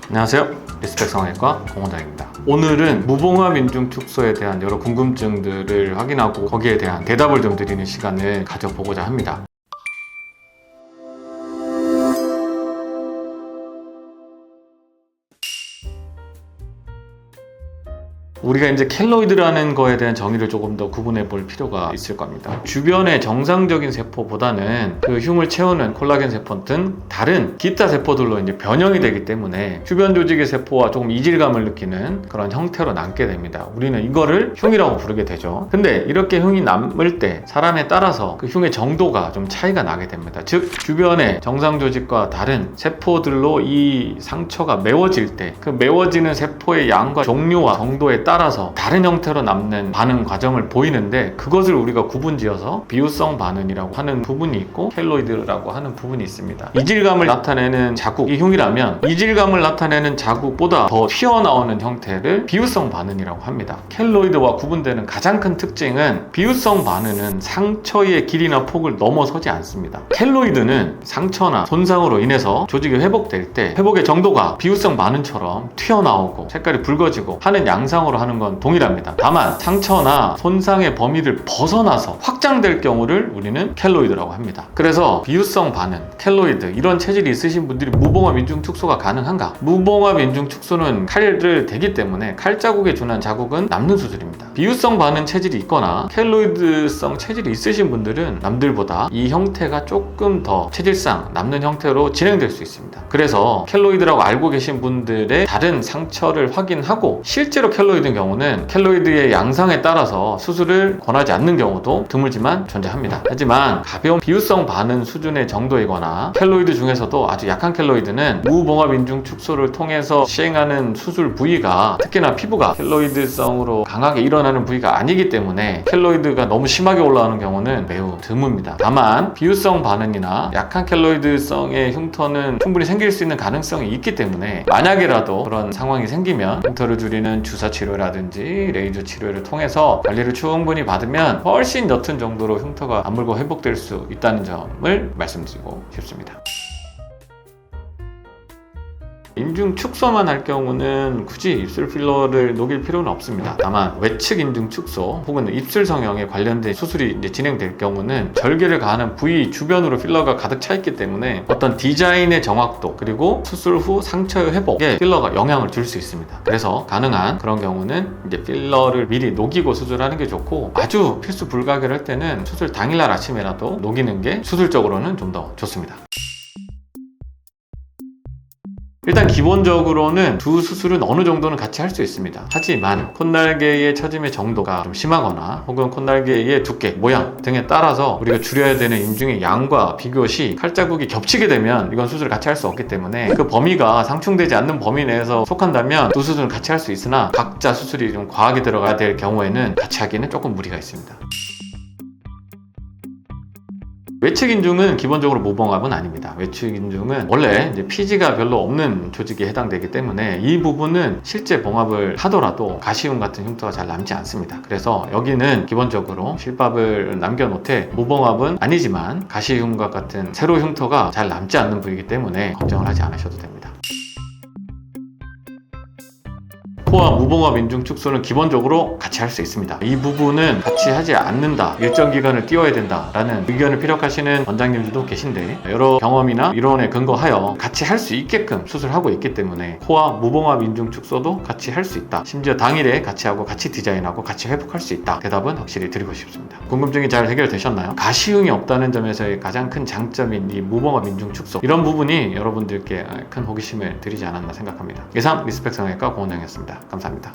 안녕하세요. 리스펙 성형외과 공원장입니다. 오늘은 무봉합 인중 축소에 대한 여러 궁금증들을 확인하고 거기에 대한 대답을 좀 드리는 시간을 가져보고자 합니다. 우리가 이제 켈로이드라는 거에 대한 정의를 조금 더 구분해 볼 필요가 있을 겁니다. 주변의 정상적인 세포보다는 그 흉을 채우는 콜라겐 세포 등 다른 기타 세포들로 이제 변형이 되기 때문에 주변 조직의 세포와 조금 이질감을 느끼는 그런 형태로 남게 됩니다. 우리는 이거를 흉이라고 부르게 되죠. 근데 이렇게 흉이 남을 때 사람에 따라서 그 흉의 정도가 좀 차이가 나게 됩니다. 즉 주변의 정상 조직과 다른 세포들로 이 상처가 메워질 때 그 메워지는 세포의 양과 종류와 정도에 따라서 다른 형태로 남는 반응 과정을 보이는데, 그것을 우리가 구분지어서 비유성 반응이라고 하는 부분이 있고 켈로이드라고 하는 부분이 있습니다. 이질감을 나타내는 자국이 흉이라면 이질감을 나타내는 자국보다 더 튀어나오는 형태를 비유성 반응이라고 합니다. 켈로이드와 구분되는 가장 큰 특징은 비유성 반응은 상처의 길이나 폭을 넘어서지 않습니다. 켈로이드는 상처나 손상으로 인해서 조직이 회복될 때 회복의 정도가 비유성 반응처럼 튀어나오고 색깔이 붉어지고 하는 양상으로 하는 건 동일합니다. 다만 상처나 손상의 범위를 벗어나서 확장될 경우를 우리는 켈로이드라고 합니다. 그래서 비유성 반응, 켈로이드 이런 체질이 있으신 분들이 무봉합 인중 축소가 가능한가? 무봉합 인중 축소는 칼을 대기 때문에 칼 자국에 준한 자국은 남는 수술입니다. 비유성 반응 체질이 있거나 켈로이드성 체질이 있으신 분들은 남들보다 이 형태가 조금 더 체질상 남는 형태로 진행될 수 있습니다. 그래서 켈로이드라고 알고 계신 분들의 다른 상처를 확인하고 실제로 켈로이드인 경우는 켈로이드의 양상에 따라서 수술을 권하지 않는 경우도 드물지만 존재합니다. 하지만 가벼운 비유성 반응 수준의 정도이거나 켈로이드 중에서도 아주 약한 켈로이드는 무봉합 인중 축소를 통해서 시행하는 수술 부위가 특히나 피부가 켈로이드성으로 강하게 일어나는 부위가 아니기 때문에 켈로이드가 너무 심하게 올라오는 경우는 매우 드뭅니다. 다만 비유성 반응이나 약한 켈로이드성의 흉터는 충분히 생길 수 있는 가능성이 있기 때문에 만약에라도 그런 상황이 생기면 흉터를 줄이는 주사 치료라든지 레이저 치료를 통해서 관리를 충분히 받으면 훨씬 옅은 정도로 흉터가 아물고 회복될 수 있다는 점을 말씀드리고 싶습니다. 인중 축소만 할 경우는 굳이 입술 필러를 녹일 필요는 없습니다. 다만 외측 인중 축소 혹은 입술 성형에 관련된 수술이 이제 진행될 경우는 절개를 가하는 부위 주변으로 필러가 가득 차 있기 때문에 어떤 디자인의 정확도 그리고 수술 후 상처의 회복에 필러가 영향을 줄 수 있습니다. 그래서 가능한 그런 경우는 이제 필러를 미리 녹이고 수술하는 게 좋고, 아주 필수 불가결할 때는 수술 당일날 아침에라도 녹이는 게 수술적으로는 좀 더 좋습니다. 일단 기본적으로는 두 수술은 어느 정도는 같이 할 수 있습니다. 하지만 콧날개의 처짐의 정도가 좀 심하거나 혹은 콧날개의 두께, 모양 등에 따라서 우리가 줄여야 되는 인중의 양과 비교시 칼자국이 겹치게 되면 이건 수술을 같이 할 수 없기 때문에 그 범위가 상충되지 않는 범위 내에서 속한다면 두 수술은 같이 할 수 있으나 각자 수술이 좀 과하게 들어가야 될 경우에는 같이 하기는 조금 무리가 있습니다. 외측 인중은 기본적으로 무봉합은 아닙니다. 외측 인중은 원래 이제 피지가 별로 없는 조직에 해당되기 때문에 이 부분은 실제 봉합을 하더라도 가시흉 같은 흉터가 잘 남지 않습니다. 그래서 여기는 기본적으로 실밥을 남겨놓되 무봉합은 아니지만 가시흉과 같은 세로 흉터가 잘 남지 않는 부위이기 때문에 걱정을 하지 않으셔도 됩니다. 코와 무봉합 인중 축소는 기본적으로 같이 할 수 있습니다. 이 부분은 같이 하지 않는다, 일정 기간을 띄워야 된다 라는 의견을 피력하시는 원장님들도 계신데, 여러 경험이나 이론에 근거하여 같이 할 수 있게끔 수술하고 있기 때문에 코와 무봉합 인중 축소도 같이 할 수 있다, 심지어 당일에 같이 하고 같이 디자인하고 같이 회복할 수 있다, 대답은 확실히 드리고 싶습니다. 궁금증이 잘 해결되셨나요? 가시흉이 없다는 점에서의 가장 큰 장점인 이 무봉합 인중 축소, 이런 부분이 여러분들께 큰 호기심을 드리지 않았나 생각합니다. 이상 리스펙 성형외과 공원장이었습니다. 감사합니다.